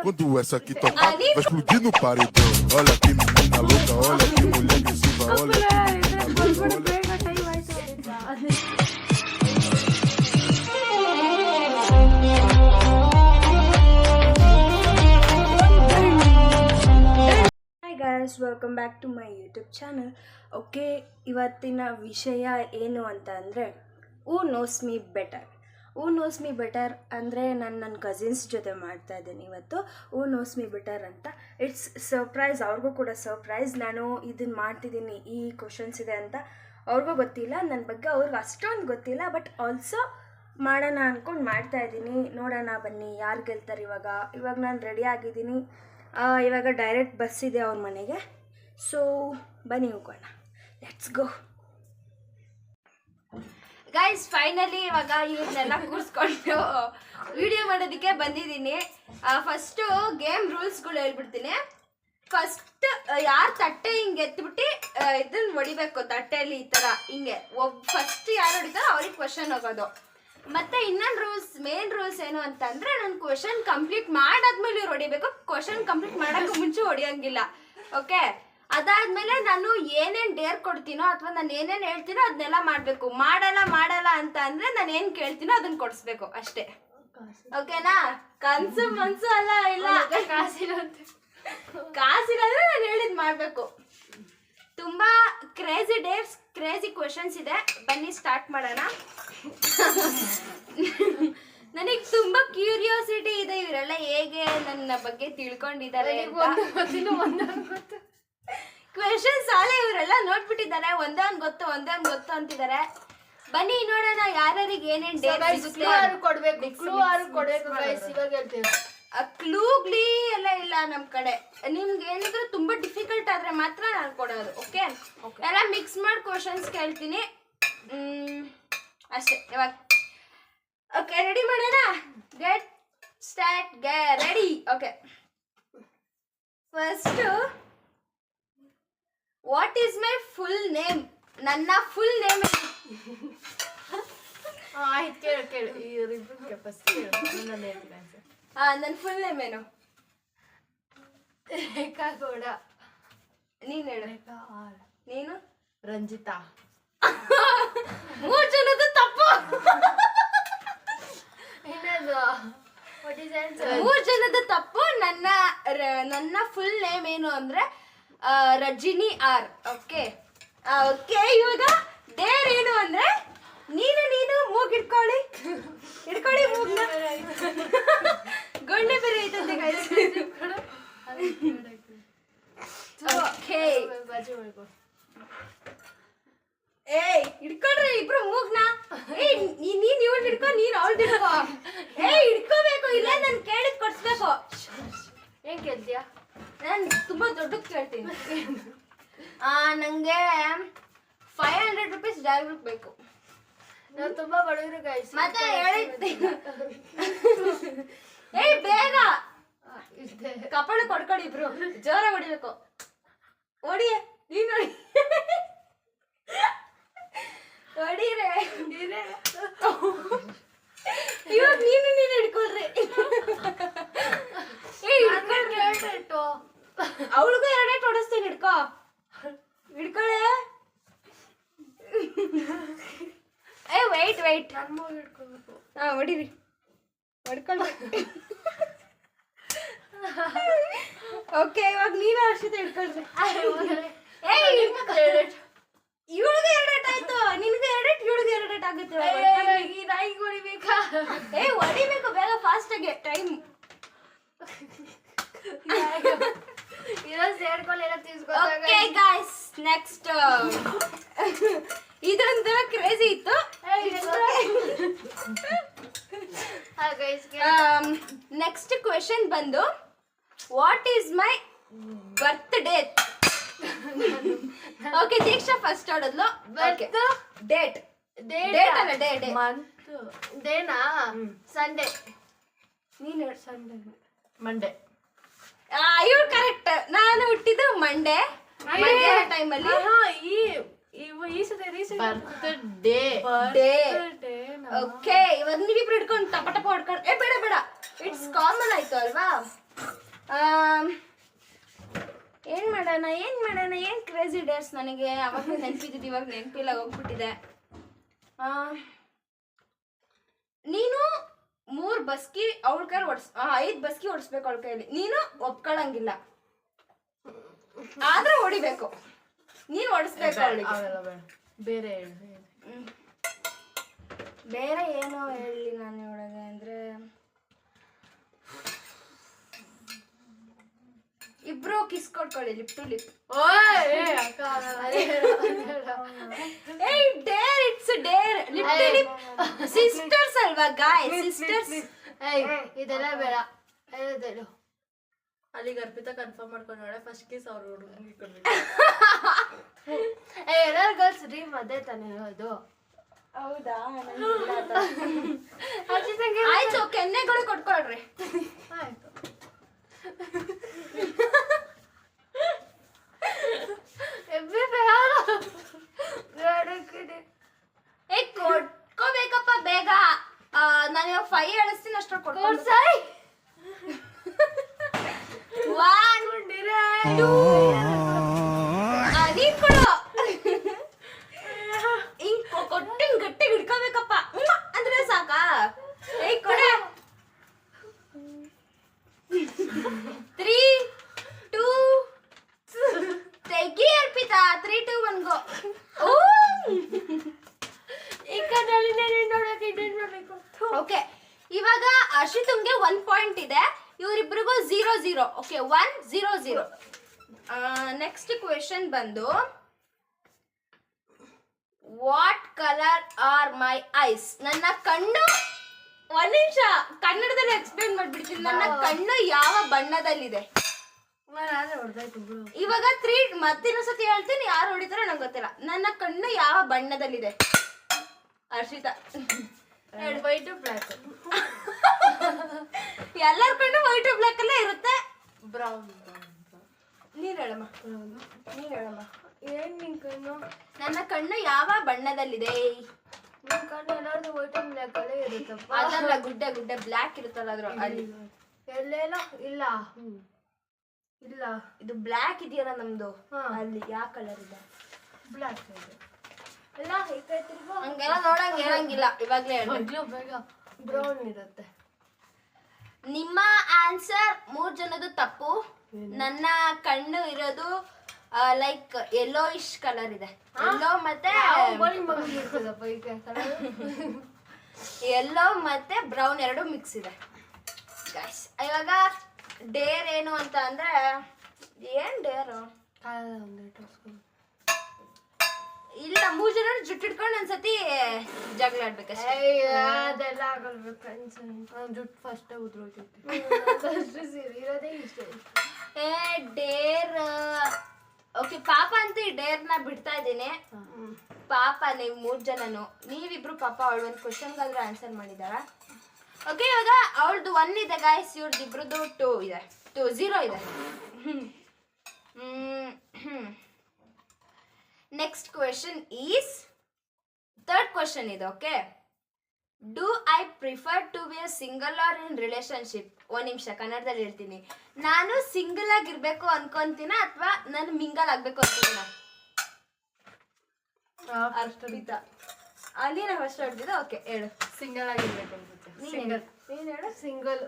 Quando essa aqui tocar, vai explodir no paredão. Olha que menina louca, olha que mulher agressiva, olha que menina louca, olha. Hi guys, welcome back to my YouTube channel. Okay, ಇವತ್ತಿನ ವಿಷಯ ಏನು ಅಂತ ಅಂದರೆ who knows me better ಅಂದರೆ ನಾನು ನನ್ನ cousins ಜೊತೆ ಮಾಡ್ತಾ ಇದ್ದೀನಿ ಇವತ್ತು. ಹೂ ನೋಸ್ ಮೀ ಬೆಟರ್ ಅಂತ ಇಟ್ಸ್ ಸರ್ಪ್ರೈಸ್, ಅವ್ರಿಗೂ ಕೂಡ ಸರ್ಪ್ರೈಸ್. ನಾನು ಇದನ್ನು ಮಾಡ್ತಿದ್ದೀನಿ, ಈ ಕ್ವಶನ್ಸ್ ಇದೆ ಅಂತ ಅವ್ರಿಗೂ ಗೊತ್ತಿಲ್ಲ, ನನ್ನ ಬಗ್ಗೆ ಅವ್ರಿಗೆ ಅಷ್ಟೊಂದು ಗೊತ್ತಿಲ್ಲ. ಬಟ್ ಆಲ್ಸೋ ಮಾಡೋಣ ಅಂದ್ಕೊಂಡು ಮಾಡ್ತಾಯಿದ್ದೀನಿ. ನೋಡೋಣ ಬನ್ನಿ ಯಾರು ಗೆಲ್ತಾರೆ. ಇವಾಗ ನಾನು ರೆಡಿ ಆಗಿದ್ದೀನಿ. ಇವಾಗ ಡೈರೆಕ್ಟ್ ಬಸ್ ಇದೆ ಅವ್ರ ಮನೆಗೆ. ಸೊ ಬನ್ನಿ ಹೋಗೋಣ, ಲೆಟ್ಸ್ ಗೋ. ಗೈಸ್ ಫೈನಲಿ ಇವಾಗ ಇವನ್ನೆಲ್ಲ ಕೂರಿಸ್ಕೊಂಡು ವಿಡಿಯೋ ಮಾಡೋದಕ್ಕೆ ಬಂದಿದ್ದೀನಿ. ಫಸ್ಟು ಗೇಮ್ ರೂಲ್ಸ್ಗಳು ಹೇಳ್ಬಿಡ್ತೀನಿ. ಫಸ್ಟ್ ಯಾರು ತಟ್ಟೆ ಹಿಂಗೆ ಎತ್ಬಿಟ್ಟು ಇದನ್ನು ಹೊಡಿಬೇಕು ತಟ್ಟೆಯಲ್ಲಿ ಈ ಥರ ಹಿಂಗೆ ಫಸ್ಟ್ ಯಾರು ಹೊಡಿತಾರೋ ಅವ್ರಿಗೆ ಕ್ವಶನ್ ಹೋಗೋದು. ಮತ್ತೆ ಇನ್ನೊಂದು ಮೇನ್ ರೂಲ್ಸ್ ಏನು ಅಂತಂದ್ರೆ ನಾನು ಕ್ವಶನ್ ಕಂಪ್ಲೀಟ್ ಮಾಡಾದ್ಮೇಲೆ ಇವ್ರು ಹೊಡಿಬೇಕು. ಕ್ವಶನ್ ಕಂಪ್ಲೀಟ್ ಮಾಡೋಕ್ಕೂ ಮುಂಚೆ ಹೊಡಿಯೋಂಗಿಲ್ಲ. ಓಕೆ, ಅದಾದ್ಮೇಲೆ ನಾನು ಏನೇನು ಡೇರ್ ಕೊಡ್ತೀನೋ ಅಥವಾ ನಾನು ಏನೇನು ಹೇಳ್ತೀನೋ ಅದನ್ನೆಲ್ಲ ಮಾಡಬೇಕು. ಮಾಡಲ್ಲ ಅಂತ ಅಂದ್ರೆ ನಾನು ಏನು ಕೇಳ್ತೀನೋ ಅದನ್ನ ಕೊಡಿಸ್ಬೇಕು ಅಷ್ಟೇ. ಓಕೆನಾ? ಕನ್ಸು ಮನ್ಸು ಅಲ್ಲ, ಇಲ್ಲ ಕಾಸಿರೋದ್ರೆ ನಾನು ಹೇಳಿದ್ ಮಾಡಬೇಕು. ತುಂಬಾ ಕ್ರೇಜಿ ಕ್ವೆಶನ್ಸ್ ಇದೆ. ಬನ್ನಿ ಸ್ಟಾರ್ಟ್ ಮಾಡೋಣ. ನನಗೆ ತುಂಬಾ ಕ್ಯೂರಿಯಾಸಿಟಿ ಇದೆ, ಇವರೆಲ್ಲ ಹೇಗೆ ನನ್ನ ಬಗ್ಗೆ ತಿಳ್ಕೊಂಡಿದ್ದಾರೆ ಅಂತ. ಕ್ವೆಶನ್ಸ್ ಅಲ್ಲ, ಇವರೆಲ್ಲ ನೋಡ್ಬಿಟ್ಟಿದ್ದಾರೆ, ಒಂದೊಂದು ಗೊತ್ತು ಅಂತಿದ್ದಾರೆ. ಬನ್ನಿ ನೋಡೋಣ ಯಾರಿಗೆ ಏನೇನು ಕ್ಲೂಗ್ಲಿ ಎಲ್ಲ ಇಲ್ಲ ನಮ್ಮ ಕಡೆ. ನಿಮ್ಗೆ ಏನಾದ್ರೂ ತುಂಬಾ ಡಿಫಿಕಲ್ಟ್ ಆದ್ರೆ ಮಾತ್ರ ನಾನು ಕೊಡೋದು. ಓಕೆ, ಎಲ್ಲ ಮಿಕ್ಸ್ ಮಾಡಿ ಕ್ವಶನ್ಸ್ ಕೇಳ್ತೀನಿ ಅಷ್ಟೇ. ಇವಾಗ ಓಕೆ, ರೆಡಿ ಮಾಡೋಣ. Get start, ready. Okay, first what is my full name? ನನ್ನ ಫುಲ್ ನೇಮ್ ನನ್ನ ಫುಲ್ ನೇಮ್ ಏನು? ರೇಖಾ ಗೌಡ. ನೀನ್ ಹೇಳು. ನೀನು? ರಂಜಿತಾ. 3 ಜನದ್ದು ತಪ್ಪು. 3 ಜನದ್ದು ತಪ್ಪು. ನನ್ನ ಫುಲ್ ನೇಮ್ ಏನು ಅಂದ್ರೆ ರಜಿನಿ ಆರ್. ಓಕೆ, ಇವಾಗ ಡೇರ್ ಏನು ಅಂದ್ರೆ ನೀನು ಮೂಗ್ ಹಿಡ್ಕೊಳ್ಳಿ ಮೂಗ್ನ. ಗೊಂಡೆ ಬೇರೆ ಐತಂತೆ ಗೈಸ್. ಓಕೆ, ಏಯ್ ಹಿಡ್ಕೊಳ್ರಿ ಇಬ್ರು ಮೂಗ್ನ. ನೀನ್ ಇವ್ಳು ಹಿಡ್ಕೊ, ನೀನ್ ಅವಳು ಹಿಡ್ಕೊ. ಹಿಡ್ಕೋಬೇಕು, ಇಲ್ಲ ನಾನು ಕೇಳಿದ್ ಕೊಡ್ಸ್ಬೇಕು. ಏನ್ ಕೇಳ್ತೀಯಾ? ನಾನು ತುಂಬಾ ದೊಡ್ಡದ್ ಕೇಳ್ತೀನಿ. ನಂಗೆ 500 ರೂಪೀಸ್ ಡೈರೆಕ್ಟ್ ಬೇಕು. ನಾವು ತುಂಬಾ ಬಡವರು ಗೈಸ್. ಮತ್ತೆ ಹೇಳಿದ್ದೀನಿ. ಬೇಗ ಕಪಾಳ ಕೊಡ್ಕೊಡಿ ಇಬ್ರು, ಜೋರ ಹೊಡಿಬೇಕು. ಹೊಡಿ, ನೀನು ಹೊಡೀರೆ. ಇವಾಗ ನೀನು ಹಿಡ್ಕೊಳ್ರಿ. ಅವಳಿಗೂ 2 ಹೊಡಿಸ್ತೀನಿ. ಹಿಡ್ಕೊಳ್ಳೆ. ವೆಯ್ಟ್ ಹೊಡೀರಿ, ಹೊಡ್ಕೊಳ್ರಿ. ಓಕೆ, ಇವಾಗ ನೀನು ಅರ್ಷಿತ ಹಿಡ್ಕೊಳ್ರಿ. ಇವಳಿಗೆ 2 ಆಯ್ತು, ನಿನ್ಗೆ 2, ಇವಳಿಗೆ 2 ಆಗುತ್ತೆ. ಹೊಡಿಬೇಕು ಬೇಗ, ಫಾಸ್ಟ್ ಆಗಿ. ಟೈಮ್ ಓಕೆ ಗೈಸ್, ನೆಕ್ಸ್ಟ್ ಇದೊಂದು ಕ್ರೇಜಿ ಇತ್ತು. ನೆಕ್ಸ್ಟ್ ಕ್ವೆಶನ್ ಬಂದು what is my birth date? Okay, Deeksha first ಆಡೋದ್ಲು. ಡೇಟ್ ಅಲ್ಲ, ಡೇ ಮಂತ್ ಡೇನಾ? ಸಂಡೇ. ನೀನು ಸಂಡೇ, ಮಂಡೇ. ಇವ್ರು ಕರೆಕ್ಟ್. ನಾನು ಹುಟ್ಟಿದ್ದು ಮಂಡೇ ಟೈಮಲ್ಲಿ. ಓಕೆ, ಇವಾಗ ನೀವಿಬ್ರು ಹಿಡ್ಕೊಂಡು ಟಪ ಹೊಡ್ಕೊಂಡು ಬೇಡ ಇಟ್ಸ್ ಕಾಮನ್ ಆಯ್ತು ಅಲ್ವಾ? ಏನ್ ಮಾಡೋಣ ಏನ್ ಕ್ರೇಜಿ ಡೇಸ್ ನನಗೆ ಅವಾಗ ನೆನಪಿದ್ದು ಇವಾಗ ನೆನಪಿಲ್ಲ ಹೋಗ್ಬಿಟ್ಟಿದೆ. ನೀನು 3 ಬಸ್ಕಿ ಅವಳ ಕೈ 5 ಬಸ್ಕಿ ಹೊಡಿಸ್ಬೇಕು ಅವಳ ಕೈಯಲ್ಲಿ. ನೀನು ಒಪ್ಕೊಳಂಗಿಲ್ಲ, ಆದ್ರೆ ಹೊಡಿಬೇಕು. ನೀನ್ ಹೊಡಿಸ್ಬೇಕು ಅವಳಿಗೆ. ಬೇರೆ ಬೇರೆ ಏನೋ ಹೇಳಿ ನಾನು ಒಳಗೆ ಅಂದ್ರೆ ಇಬ್ರು ಕಿಸ್ ಕೊಡ್ಕೊಳ್ಳಿ, lip to lip. Dare, it's dare. Lip to lip. Sisters ಅಲ್ವಾ ಗಾಯ್ಸ್, ಸಿಸ್ಟರ್ಸ್. ಇದೆಲ್ಲ ಬೇಡ. ಹೇಳೋದೇಳು ಅಲ್ಲಿಗೆ ಅರ್ಪಿತಾ ಕನ್ಫರ್ಮ್ ಮಾಡ್ಕೊಂಡೋಳೆ. ಫಸ್ಟ್ ಕಿಸ್ ಅವ್ರು ಹುಡುಗಿ ಕೊಡ್ಬೇಕು. ಎಲ್ಲರೂ ಗರ್ಲ್ಸ್ ಡ್ರೀಮ್ ಅದೇ ತಾನೇ ಹೇಳೋದು. ಹೌದಾ? ಆಯ್ತು, ಕೆನ್ನೆಗಳು ಕೊಟ್ಕೊಳ್ರಿ. ಆಯ್ತು. ಕೊಟ್ಕೋಬೇಕಪ್ಪ ಬೇಗ. ನಾನು 5 ಹೇಳಿಸ್ತೀನಿ, ಅಷ್ಟು ಕೊಡ್ಕೊಂಡು. 1 2 ನೀನ್ ಕೊಡು. ಹಿಂಗ್ ಕೊಟ್ಟು ಗಟ್ಟಿಗೆ ಹಿಡ್ಕೋಬೇಕಪ್ಪ ಅಂದ್ರೆ ಸಾಕಾ? ಕೊಡ. 3 2 ತೆಗಿ ಅರ್ಪಿತಾ. 3 2 1 ಗೋ. ಓಕೆ, ಇವಾಗ ಅರ್ಷಿತಂಗೆ 1 ಪಾಯಿಂಟ್ ಇದೆ, ಇವರಿಬ್ರಿಗೂ 0 0. ಓಕೆ, 1 0 0. ನೆಕ್ಸ್ಟ್ ಕ್ವೆಶನ್ ಬಂದು, what colour R my ice? ನನ್ನ ಕಣ್ಣು, 1 ನಿಮಿಷ ಕನ್ನಡದಲ್ಲಿ ಎಕ್ಸ್ಪ್ಲೇನ್ ಮಾಡ್ಬಿಡ್ತೀನಿ. ನನ್ನ ಕಣ್ಣು ಯಾವ ಬಣ್ಣದಲ್ಲಿದೆ? ಇವಾಗ 3 ಮತ್ತಿನ್ನೊಂದ್ಸತಿ ಹೇಳ್ತೀನಿ, ಯಾರು ಹೊಡಿತಾರೋ ನಂಗೆ ಗೊತ್ತಿಲ್ಲ. ನನ್ನ ಕಣ್ಣು ಯಾವ ಬಣ್ಣದಲ್ಲಿದೆ? ಹರ್ಷಿತಾ. White black. ಎಲ್ಲರ ಕಣ್ಣು ವೈಟ್ ಬ್ಲ್ಯಾಕ್ ಅಲ್ಲೇ ಇರುತ್ತೆ. ಬ್ರೌನ್. ನೀನ್ ಹೇಳಮ್ಮ. ಏನ್ ನಿನ್ ಕಣ್ಣು? ನನ್ನ ಕಣ್ಣು ಯಾವ ಬಣ್ಣದಲ್ಲಿದೆ? ನಿನ್ ಕಣ್ಣು ಎಲ್ಲಾರ್ದು ವೈಟ್ ಅಂಡ್ ಬ್ಲ್ಯಾಕ್ ಅಲ್ಲೇ ಇರುತ್ತಪ್ಪ. ಅದಲ್ಲ, ಗುಡ್ಡೆ ಬ್ಲ್ಯಾಕ್ ಇರುತ್ತಲ್ಲ ಅದ್ರ ಅಲ್ಲಿ. ಎಲ್ಲೇನೋ ಇಲ್ಲ. ಇಲ್ಲ, ಇದು ಬ್ಲ್ಯಾಕ್ ಇದೆಯಲ್ಲ ನಮ್ದು, ಅಲ್ಲಿ ಯಾವ ಕಲರ್ ಇದೆ? ಬ್ಲ್ಯಾಕ್ ಇದೆ. ಇಲ್ಲ, ಈ ಕೈ ತಿರ್ಗೋ. ಹಂಗೆಲ್ಲ ನೋಡಂಗ್ ಹೇಳಂಗಿಲ್ಲ, ಇವಾಗ್ಲೇ ಹೇಳ. ಬೇಗ ಬ್ರೌನ್ ಇರುತ್ತೆ. ನಿಮ್ಮ ಆನ್ಸರ್ 3 ಜನದ್ದು ತಪ್ಪು. ನನ್ನ ಕಣ್ಣು ಇರೋದು ಲೈಕ್ ಯೆಲ್ಲೋಯಿಶ್ ಕಲರ್ ಇದೆ. ಯೆಲ್ಲೋ ಮತ್ತೆ ಯೆಲ್ಲೋ ಮತ್ತೆ ಬ್ರೌನ್ ಎರಡು ಮಿಕ್ಸ್ ಇದೆ. ಗೈಸ್, ಇವಾಗ ಡೇರ್ ಏನು ಅಂತ ಅಂದ್ರೆ, ಏನ್ ಡೇರು? ಇಲ್ಲ, 3 ಜನ ಜುಟ್ಟಿಟ್ಕೊಂಡು ಒಂದ್ಸತಿ ಜಗಳ ಆಡ್ಬೇಕಷ್ಟೇ. ಅದೆಲ್ಲ ಜುಟ್ಟು ಫಸ್ಟ್ ಉದ್ರೋಗ್ತೈತಿ. ಇರೋದೇ ಇಷ್ಟ. ಡೇರ್. ಓಕೆ, ಪಾಪ ಅಂತ ಈ ಡೇರ್ನ ಬಿಡ್ತಾ ಇದ್ದೀನಿ. ಪಾಪ ನೀವು 3 ಜನನು, ನೀವಿಬ್ರು ಪಾಪ ಅವಳು ಒಂದು ಕ್ವಶನ್ಗಾದ್ರೆ ಆನ್ಸರ್ ಮಾಡಿದಾರ. ಓಕೆ, ಇವಾಗ ಅವಳದು 1 ಇದೆ ಗಾಯ್ಸ್, ಇವ್ರದ್ದು ಇಬ್ರದ್ದು 2 ಇದೆ, 0 ಇದೆ. Next question is, 3rd question ಇದೆ. Okay, do I prefer to be a single or in relationship? 1 ನಿಮಿಷ ಕನ್ನಡದಲ್ಲಿ ಹೇಳ್ತೀನಿ. ನಾನು ಸಿಂಗಲ್ ಆಗಿರ್ಬೇಕು ಅನ್ಕೊಂತೀನ ಅಥವಾ ನಾನು ಮಿಂಗಲ್ ಆಗ್ಬೇಕು ಅಂತೀನ? ಅರ್ಪಿತಾ, ನೀನ ಫಸ್ಟ್ ಹೇಳ್ತಿದ್ದ. ಓಕೆ, ಹೇಳು. ಸಿಂಗಲ್ ಆಗಿರ್ಬೇಕು ಅನ್ಸುತ್ತೆ. ನೀನ್ ಹೇಳು. Single.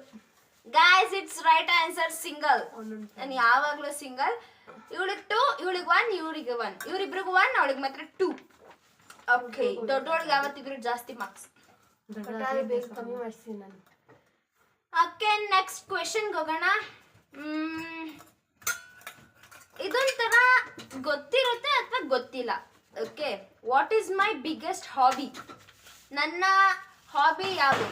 Guys, it's right answer, single. ನಾನು ಯಾವಾಗ್ಲೂ ಸಿಂಗಲ್. ಇವಳಿಗೆ 2, ಇವಳಿಗೆ 1, ಇವಳಿಗೆ 1, ಇವರಿಬ್ರಿಗೂ 1, ಅವಳಿಗೆ ಮಾತ್ರ 2. ಓಕೆ, ದೊಡ್ಡವಳಿಗೆ ಯಾವತ್ತಿದ್ರು ಜಾಸ್ತಿ ಮಾರ್ಕ್ಸ್. ಕಮ್ಮಿ ಮಾಡಿಸ್ತೀನಿ ನಾನು. ಓಕೆ, ನೆಕ್ಸ್ಟ್ ಕ್ವೆಶನ್ಗೆ ಹೋಗೋಣ. ಇದೊಂಥರ ಗೊತ್ತಿರುತ್ತೆ ಅಥವಾ ಗೊತ್ತಿಲ್ಲ. Okay, what is my biggest hobby? ನನ್ನ ಹಾಬಿ ಯಾವುದು?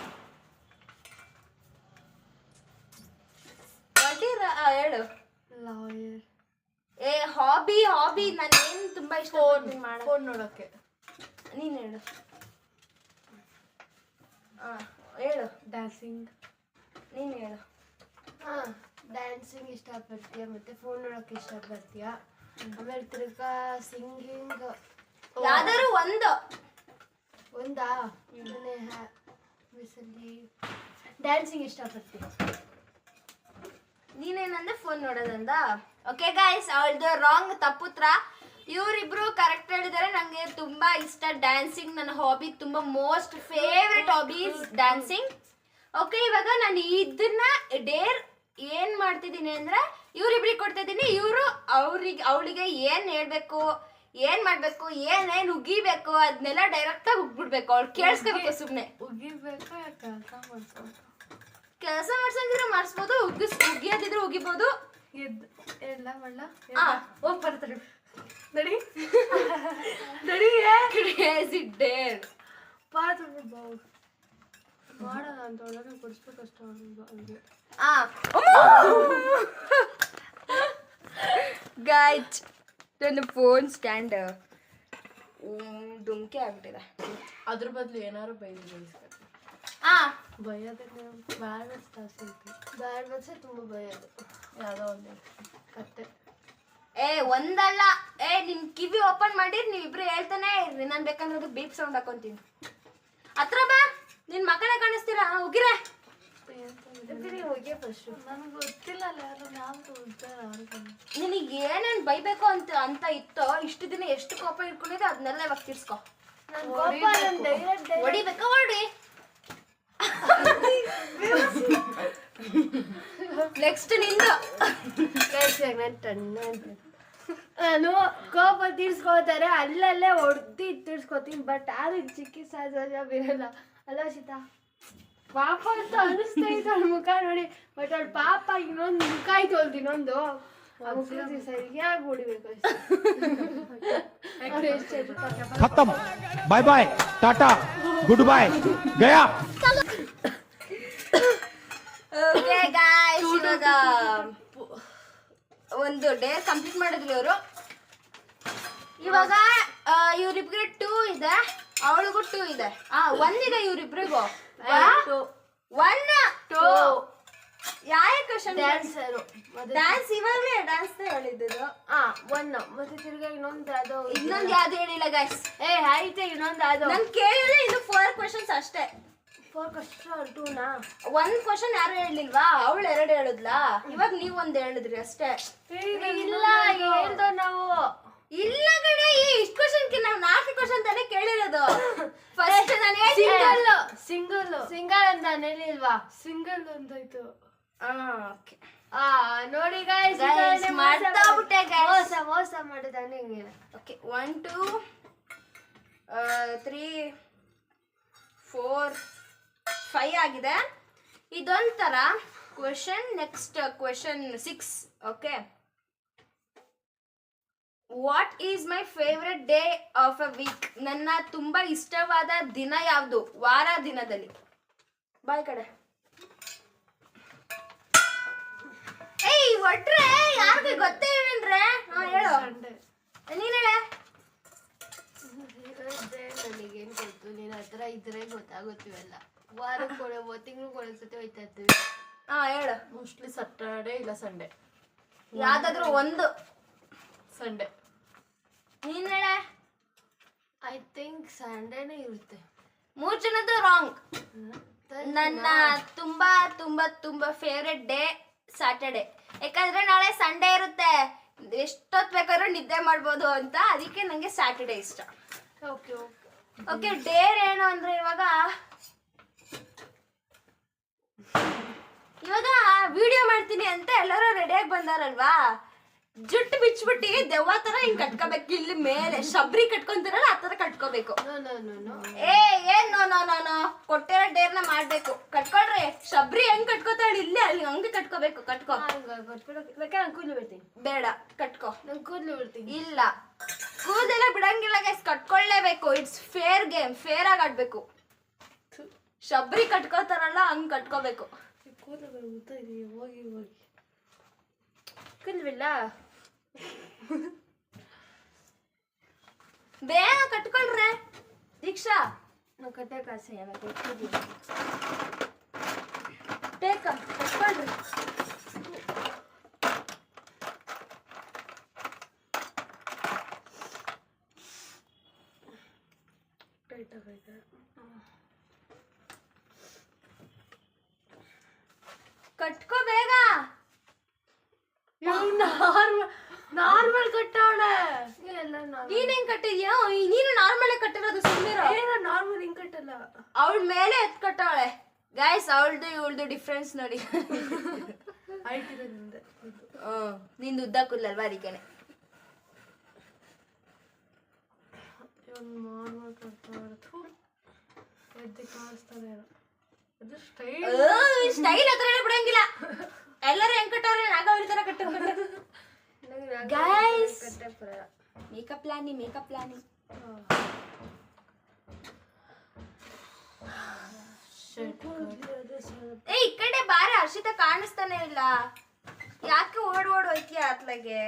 ಹೇಳು. ಹಾಬಿ ನಾನು ಏನು ತುಂಬಾ ಇಷ್ಟ ಫೋನ್ ನೋಡೋಕ್ಕೆ. ನೀನು ಹೇಳು. ಹೇಳು. ಡ್ಯಾನ್ಸಿಂಗ್. ನೀನು ಹೇಳು. ಡ್ಯಾನ್ಸಿಂಗ್ ಇಷ್ಟಪಡ್ತೀಯ, ಮತ್ತೆ ಫೋನ್ ನೋಡೋಕೆ ಇಷ್ಟಪಡ್ತೀಯ, ಆಮೇಲೆ ತಿರ್ಗಾ ಸಿಂಗಿಂಗ್. ಯಾವ್ದಾದ್ರು ಒಂದಾ? ಡ್ಯಾನ್ಸಿಂಗ್ ಇಷ್ಟಪಡ್ತೀಯ. ನೀನೇನಂದ್ರೆ ಫೋನ್ ನೋಡೋದಂದ. ಓಕೆ ಗೈಸ್, ಅವಳದು ರಾಂಗ್ ತಪ್ಪುತ್ರ. ಇವರಿಬ್ರು ಕರೆಕ್ಟ್ ಹೇಳಿದ್ದಾರೆ. ನಂಗೆ ತುಂಬಾ ಇಷ್ಟ ಡ್ಯಾನ್ಸಿಂಗ್, ನನ್ನ ಹಾಬಿ, ತುಂಬಾ most favourite hobby is dancing. Okay, ಇವಾಗ ನಾನು ಇದನ್ನ ಡೇರ್ ಏನ್ ಮಾಡ್ತಿದ್ದೀನಿ ಅಂದ್ರೆ ಇವ್ರಿಬ್ರಿಗೆ ಕೊಡ್ತಾ ಇದ್ದೀನಿ. ಇವರು ಅವಳಿಗೆ ಏನ್ ಹೇಳ್ಬೇಕು, ಏನ್ ಮಾಡ್ಬೇಕು, ಏನೇನ್ ಉಗಿಬೇಕು ಅದನ್ನೆಲ್ಲ ಡೈರೆಕ್ಟ್ ಆಗಿ ಉಗ್ಬಿಡ್ಬೇಕು. ಅವ್ಳು ಕೇಳಿಸ್ಕೋಬೇಕು. ಸುಮ್ನೆ ಉಗಿಬೇಕಾ ಕೆಲಸ ಮಾಡ್ಸಂಗಿದ್ರೆ ಮಾಡಿಸ್ಬೋದು, ಉಗಿಯೋದಿದ್ರೆ ಉಗಿಬೋದು. ಎಲ್ಲ ಮಳ್ಳ ಹೋಗ್ ಬರ್ತಾರೆ ನಡಿ ನಡಿ ಕ್ರೇಜಿ ಡೇರ್ ಮಾಡೋಣ ಅಂತ ಒಳಗೆ ಕೊಡಿಸ್ಬೇಕಷ್ಟು ಅವ್ರಿಗೆ. ಗಾಯ್ಸ್, ನನ್ನ ಫೋನ್ ಸ್ಟ್ಯಾಂಡ್ ಡುಮ್ಕೆ ಆಗ್ಬಿಟ್ಟಿದೆ. ಅದ್ರ ಬದಲು ಏನಾದ್ರು ಬೈದು ಬೈಯೋದಕ್ಕೆ ಬ್ಯಾಡ್ ವರ್ಡ್ಸ್ ಜಾಸ್ತಿ ಐತಿ. ಬ್ಯಾಡ್ ವರ್ಡ್ಸೇ ತುಂಬ ಬೈಯೋದು. ಯಾವುದೋ ಒಂದು ಕತ್ತೆ. ಒಂದಲ್ಲ, ನಿನ್ ಕಿವಿ ಓಪನ್ ಮಾಡಿರ್ ನೀವಿಬ್ರು ಹೇಳ್ತಾನೆ ಇರ್ರಿ. ನಾನು ಬೇಕಂದ್ರೆ ಅದು ಬೀಪ್ ಸೌಂಡ್ ಹಾಕೊಂತೀನಿ. ಹತ್ರ ಬಾ, ನಿನ್ ಮಕ್ಕಳೇ ಕಾಣಿಸ್ತೀರಾ? ಉಗಿರೆ ಹೋಗಿ ಫಸ್ಟ್. ನನಗೆ ಗೊತ್ತಿಲ್ಲ ಯಾರು ನಾವು ನಿನಗೆ ಏನೇನು ಬೈಬೇಕು ಅಂತ ಇತ್ತೋ ಇಷ್ಟು ದಿನ ಎಷ್ಟು ಕೋಪ ಇಟ್ಕೊಂಡಿದ್ದೆ ಅದನ್ನೆಲ್ಲ ಇವಾಗ ತೀರ್ಸ್ಕೊ. ಹೊಡಿಬೇಕಾ ಹೊಡಿ. ನೆಕ್ಸ್ಟ್ ನಿಂದು. ನಾನು ಕೋಪ ತೀರ್ಸ್ಕೋತಾರೆ, ಅಲ್ಲಲ್ಲೇ ಹೊಡ್ದು ತೀರ್ಸ್ಕೋತೀನಿ. ಬಟ್ ಯಾರು ಚಿಕ್ಕಿ ಸಹಜ ಬಿರಲ್ಲ ಅಲ್ಲ ಸೀತಾ? ಪಾಪ ಅಂತ ಅನಿಸ್ತಾ ಇತ್ತು ಅವ್ಳ ಮುಖ ನೋಡಿ. ಬಟ್ ಅವಳ ಪಾಪ ಇನ್ನೊಂದು ಮುಖ ಆಯ್ತು ಅವ್ಳದು, ಇನ್ನೊಂದು ಸರಿಯಾಗಿ ಹೊಡಿಬೇಕು ಅಷ್ಟೇ. खत्म, bye bye, tata, good bye, गया. ಓಕೆ ಗಾಯ್ಸ್, ಇವಾಗ ಒಂದು ಡೇರ್ ಕಂಪ್ಲೀಟ್ ಮಾಡಿದ್ವಿ ಅವರು. ಇವಾಗ ಇವ್ರಿಬ್ರಿಗೆ 2 ಇದೆ, ಅವಳಿಗೂ 2 ಇದೆ. 1 ಇದೆ ಇವ್ರಿಬ್ರಿಗೂ. 1 2 ಯಾವ ಕ್ವಶನ್? ಡ್ಯಾನ್ಸ್ ಇವಾಗಲೇ ಡ್ಯಾನ್ಸ್ ಹೇಳಿದ್ದು. 1 ಮತ್ತೆ ತಿರ್ಗಾ ಇನ್ನೊಂದು ಯಾವ್ದು ಹೇಳಿಲ್ಲ ಗೈಸ್. ಆಯ್ತು, ಇನ್ನೊಂದು ಅದು ನಾನು ಕೇಳಿದ್ರೆ ಇನ್ನು 4 ಕ್ವಶನ್ಸ್ ಅಷ್ಟೇ. 4 ಕ್ವಶನ್ 2ನಾ? 1 ಕ್ವಶನ್ ಯಾರು ಹೇಳಿಲ್ವಾ? ಅವಳು 2 ಹೇಳಿದ್ಲಾ? ಇವಾಗ ನೀವು 1 ಹೇಳಿದ್ರಿ ಅಷ್ಟೇ. ಇಲ್ಲ ಹೇಳ್ದೋ ನಾವು. ಇಲ್ಲ ಕಡೆ, ಇಷ್ಟು ಕ್ವಶನ್ಗೆ ನಾವು 4 ಕ್ವಶನ್ ತಾನೇ ಕೇಳಿರೋದು. ಫಸ್ಟ್ ನಾನು ಸಿಂಗಲ್ ಅಂತ ಹೇಳಿಲ್ವಾ? ಸಿಂಗಲ್ ಅಂತಾಯ್ತು. ಓಕೆ, ನೋಡಿ ಗೈಸ್, ಮಾಡ್ತಾಬಿಟ್ಟೆ ಗೈಸ್. ಮೋಸ ಮಾಡಿದಾನೆ ಹಿಂಗೆ. ಓಕೆ, 1 2 3 4 5 ಆಗಿದೆ. ಇದೊಂಥರ question. Next question 6. Okay, what is my favourite day of a week? ನನ್ನ ತುಂಬಾ ಇಷ್ಟವಾದ ದಿನ ಯಾವುದು ವಾರ ದಿನದಲ್ಲಿ? ಬಾಯ್ ಕಡೆ. ಒಟ್ರೆ ಯಾರಿಗೆ ಗೊತ್ತೇ ಇವೇನ್ರೆ? ಹೇಳು, ನೀನ್ ಹೇಳ. ನನಗೇನು ಗೊತ್ತು, ನೀನ್ ಹತ್ರ ಇದ್ರೆ ಗೊತ್ತಾಗುತ್ತೀವಲ್ಲ. ವಾರಕ್ಕೆ ತಿಂಗಳು ಕೊಡೋಸತಿ ಹೋಯ್ತಾ ಇರ್ತೀವಿ. ಹೇಳು. ಮೋಸ್ಟ್ಲಿ ಸ್ಯಾಟರ್ಡೆ ಇಲ್ಲ ಸಂಡೇ, ಯಾವ್ದಾದ್ರು ಒಂದು. ಸಂಡೇ. ನೀನ್ ಹೇಳ. ಐ ಥಿಂಕ್ ಸಂಡೇನೇ ಇರುತ್ತೆ. 3 ಜನದ್ದು ರಾಂಗ್. ನನ್ನ ತುಂಬಾ ತುಂಬಾ ತುಂಬಾ ಫೇವ್ರೆಟ್ ಡೇ ಸ್ಯಾಟರ್ಡೆ. ಯಾಕಂದ್ರೆ ನಾಳೆ ಸಂಡೇ ಇರುತ್ತೆ, ಎಷ್ಟೊತ್ತು ಬೇಕಾದ್ರೂ ನಿದ್ದೆ ಮಾಡ್ಬೋದು ಅಂತ. ಅದಕ್ಕೆ ನಂಗೆ ಸ್ಯಾಟರ್ಡೆ ಇಷ್ಟ. ಓಕೆ ಓಕೆ, ಡೇರ್ ಏನು ಅಂದ್ರೆ ಇವಾಗ ವಿಡಿಯೋ ಮಾಡ್ತೀನಿ ಅಂತ ಎಲ್ಲರೂ ರೆಡಿಯಾಗಿ ಬಂದಾರಲ್ವಾ, ಜುಟ್ಟು ಬಿಚ್ಬಿಟ್ಟು ದೆವ್ವ ತರ ಹಿಂಗ್ ಕಟ್ಕೋಬೇಕು. ಇಲ್ಲಿ ಮೇಲೆ ಶಬ್ರಿ ಕಟ್ಕೊಂತಾರಲ್ಲ ಆ ತರ ಕಟ್ಕೋಬೇಕು. ಏನ್ ನೋ ಕೊಟ್ಟಿರೋ ಡೇರ್ನ ಮಾಡ್ಬೇಕು. ಕಟ್ಕೊಳ್ರಿ. ಶಬ್ರಿ ಹೆಂಗ್ ಕಟ್ಕೋತಾಳ ಇಲ್ಲೇ ಅಲ್ಲಿ ಹಂಗೆ ಕಟ್ಕೋಬೇಕು. ಕಟ್ಕೋ. ಕೂದಲು ಬಿಡ್ತೀನಿ. ಬೇಡ, ಕಟ್ಕೋ. ನಂಗೆ ಕೂದಲು ಬಿಡ್ತೀನಿ. ಇಲ್ಲ, ಕೂದಲೆಲ್ಲ ಬಿಡಂಗಿಲ್ಲ ಗೈಸ್, ಕಟ್ಕೊಳ್ಳೇಬೇಕು. ಇಟ್ಸ್ ಫೇರ್ ಗೇಮ್, ಫೇರ್ ಆಗಿ ಆಡ್ಬೇಕು. ಶಬ್ರಿ ಕಟ್ಕೋತಾರಲ್ಲ ಹಂಗ್ ಕಟ್ಕೋಬೇಕು. ಕೂದಲು ಉದ್ದ ಇದೆಯಾ? ಹೋಗಿ ಕೂದಲಿಲ್ಲ. ಬೇಗ ಕಟ್ಕೊಳ್ರೆ ದೀಕ್ಷಾ. ನಾವು ಕಟ್ಟಕ್ಕೆ ಆಸೆ ಬೇಕ ಕಟ್ಕೊಳ್ರಿ. ಕಟ್ಕೋ ಬೇಗ. ಕಟ್ಟಿದ್ಯಾ ನೀನು ನಾರ್ಮಲ್ ಕಟ್ಟಿರೋದು ಸುಮ್ಮನಿರೋ ಏನೋ ನಾರ್ಮಲ್ ಹಿಂಗ್ ಕಟ್ಟಲ್ಲ ಅವಳ ಮೇಲೆ ಎತ್ ಕಟ್ಟವಳೆ ಗೈಸ್ ಅವಳ್ದು ಇವಳ್ದು ಡಿಫ್ರೆನ್ಸ್ ನೋಡಿ ಹೈಟ್ ಇದೆ ನಿಂದೆ ನಿಂದು ಉದ್ದ ಕೂದಲಲ್ವಾ ಅದಕ್ಕೇನೆ ನಾರ್ಮಲ್ ಕಟ್ತಾರೆ ಎದ್ದು ಕಾಣಿಸ್ತಾರೆ ಅದು ಸ್ಟೈಲ್ ಸ್ಟೈಲ್ ಹತ್ರ ಬಿಡಂಗಿಲ್ಲ ಎಲ್ಲರೂ ಹೆಂಗ್ ಕಟ್ಟವ್ರೆ ನಾಗ ಅವ್ರ ತರ ಕಟ್ಟ ಗೈಸ್ ಮೇಕಪ್ ಪ್ಲಾನಿ ಏ ಈ ಕಡೆ ಬಾರೆ ಹರ್ಷಿತಾ ಕಾಣಿಸ್ತಾನೆ ಇಲ್ಲ ಯಾಕೆ ಓಡ್ ಹೋಯ್ತೀಯ ಅತ್ಲಾಗೆ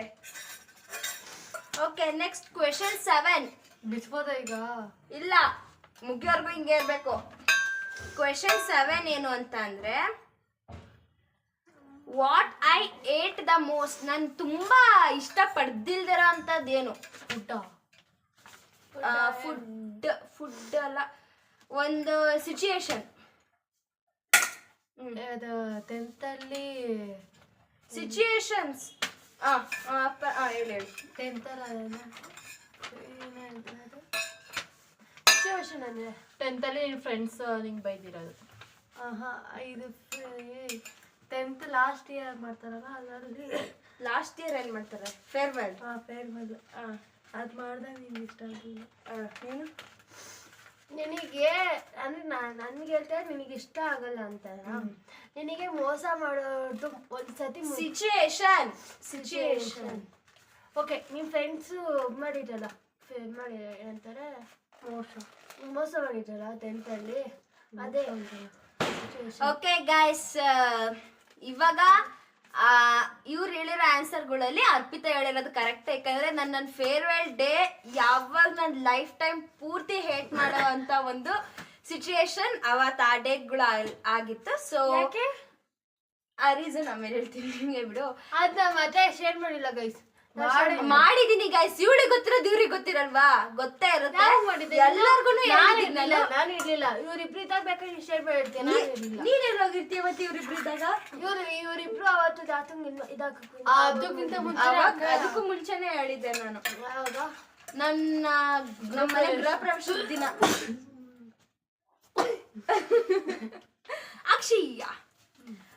ಓಕೆ ನೆಕ್ಸ್ಟ್ ಕ್ವೆಶ್ಚನ್ 7 ಬಿಚ್ಬೋದ ಈಗ ಇಲ್ಲ ಮುಗಿಯೋರ್ಗು ಹಿಂಗೆ ಇರ್ಬೇಕು ಕ್ವೆಶ್ಚನ್ 7 ಏನು ಅಂತ ಅಂದ್ರೆ what I eight the most ನಾನು ತುಂಬಾ ಇಷ್ಟ ಪಡ್ದಿಲ್ದಿರೋ ಅಂತದ್ದೇನು ಫುಡ್ ಅಲ್ಲ ಒಂದು ಸಿಚುಯೇಷನ್ ಅದು 10th ಅಲ್ಲಿ ಸಿಚುಯೇಷನ್ಸ್ ಹೇಳಿ 10th ಸಿಚುವೇಶನ್ ಅಂದ್ರೆ 10th ಅಲ್ಲಿ ನಿನ್ ಫ್ರೆಂಡ್ಸ್ ನಿಂಗೆ ಬೈದಿರೋದು ಇದು 10th ಲಾಸ್ಟ್ ಇಯರ್ ಮಾಡ್ತಾರಲ್ಲ ಅದರಲ್ಲಿ ಲಾಸ್ಟ್ ಇಯರ್ ಏನ್ ಮಾಡ್ತಾರೆ ಫೇರ್ವೆಲ್ ಫೇರ್ವೆಲ್ ಅದು ಮಾಡ್ದಾಗ ನಿಮ್ಗೆ ಇಷ್ಟ ಆಗಿಲ್ಲ ಏನು ನಿನಗೆ ಅಂದ್ರೆ ನನ್ಗೆ ಹೇಳ್ತಾರೆ ನಿನಗೆ ಇಷ್ಟ ಆಗಲ್ಲ ಅಂತ ನಿನಗೆ ಮೋಸ ಮಾಡೋದು ಒಂದ್ಸತಿ ಸಿಚುಯೇಷನ್ ಓಕೆ ನಿಮ್ಮ ಫ್ರೆಂಡ್ಸು ಮಾಡಿದ್ರಲ್ಲ ಮಾಡಿ ಏನಂತಾರೆ ಮೋಸ ಮಾಡಿದ್ರಲ್ಲ 10th ಅಲ್ಲಿ ಅದೇ ಓಕೆ ಗೈಸ್ ಇವಾಗ ಇವ್ರು ಹೇಳಿರೋ ಆನ್ಸರ್ಗಳಲ್ಲಿ ಅರ್ಪಿತಾ ಹೇಳಿರೋದು ಕರೆಕ್ಟ್ ಯಾಕಂದ್ರೆ ನನ್ನ ಫೇರ್ವೆಲ್ ಡೇ ಯಾವಾಗ ನನ್ನ ಲೈಫ್ ಟೈಮ್ ಪೂರ್ತಿ ಹೇಟ್ ಮಾಡೋ ಅಂತ ಒಂದು ಸಿಚುಯೇಷನ್ ಅವತ್ತು ಆ ಡೇಗಳು ಆಗಿತ್ತು ಸೊ ಆ ರೀಸನ್ ಆಮೇಲೆ ಹೇಳ್ತೀನಿ ನಿಮಗೆ ಬಿಡು ಅದನ್ನ ಮತ್ತೆ ಶೇರ್ ಮಾಡಿಲ್ಲ ಗೈಸ್ ಮಾಡಿದೀನಿ ಗೈಸ್ ಇವಳಿಗೆ ಗೊತ್ತಿರೋದು ಇವ್ರಿಗೆ ಗೊತ್ತಿರಲ್ವಾ ಗೊತ್ತೇ ಇರುತ್ತೆ ಎಲ್ಲರಿಗೂ ನಾನು ಇರ್ಲಿಲ್ಲ ಇವ್ರಿಬ್ರು ಇದ್ದಾಗ ಬೇಕಾದ್ರೆ ಶೇರ್ ಮಾಡಿರ್ತೀನಿ ನೀನ್ ಎಲ್ಲೋಗಿರ್ತೀಯ ಮತ್ತೆ ಇವ್ರಿಬ್ರು ಇದ್ದಾಗ ಇವ್ರಿಬ್ರು ಅವತ್ತು ಅದಕ್ಕೂ ಮುಂಚೆನೆ ಹೇಳಿದ್ದೆ ನಾನು ಹೌದಾ ನಮ್ಮ ಮನೆ ಗೃಹ ಪ್ರವೇಶದ ದಿನ ಅಕ್ಷಯ್ಯ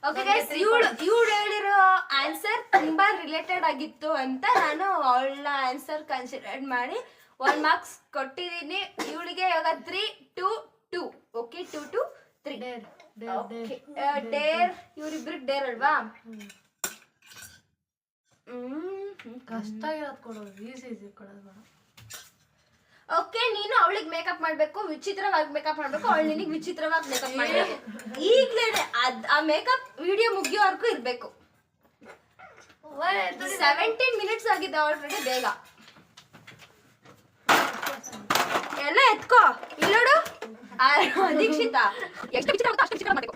ಓಕೆ ಗೈಸ್ ಇವಳು ಹೇಳಿರೋ ಆನ್ಸರ್ ತುಂಬಾ ರಿಲೇಟೆಡ್ ಆಗಿತ್ತು ಅಂತ ನಾನು ಅವಳ ಆನ್ಸರ್ ಕನ್ಸಿಡರ್ ಮಾಡಿ 1 ಮಾರ್ಕ್ಸ್ ಕೊಟ್ಟಿದ್ದೀನಿ ಇವಳಿಗೆ ಇವಾಗ 3 2 2 ಓಕೆ 2 2 3 ಡೇರ್ ಇವ್ರಿಬ್ರಿಗೆ ಡೇರ್ ಅಲ್ವಾ ಕಷ್ಟ ಇರೋದು ಕೊಡೋದು ಈಸಿ ಕೊಡೋದು ಬೇಡ ಓಕೆ ನೀನು ಅವಳಿಗೆ ಮೇಕಪ್ ಮಾಡ್ಬೇಕು ವಿಚಿತ್ರವಾಗಿ ಮೇಕಪ್ ಮಾಡ್ಬೇಕು ಅವಳು ನಿನಗೆ ವಿಚಿತ್ರವಾಗಿ ಮೇಕಪ್ ಮಾಡ್ಬೇಕು ಈಗ್ಲೇ ಆ ಮೇಕಪ್ ವಿಡಿಯೋ ಮುಗಿಯೋವರೆಗೂ ಇರ್ಬೇಕು 17 ಮಿನಿಟ್ಸ್ ಆಗಿದೆ ಆಲ್ರೆಡಿ ಬೇಗ ಎಲ್ಲ ಎತ್ಕೋ ಇಲ್ಲೋಡು ದೀಕ್ಷಿತಾ ಎಷ್ಟು ವಿಚಿತ್ರ ಆಗುತ್ತೋ ಅಷ್ಟು ವಿಚಿತ್ರ ಮಾಡ್ಬೇಕು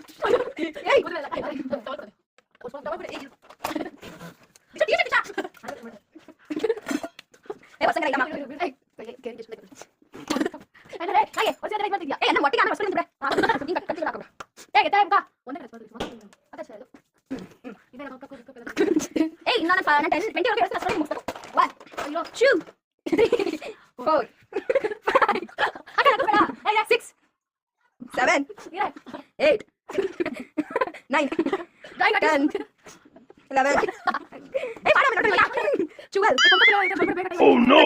Oh no!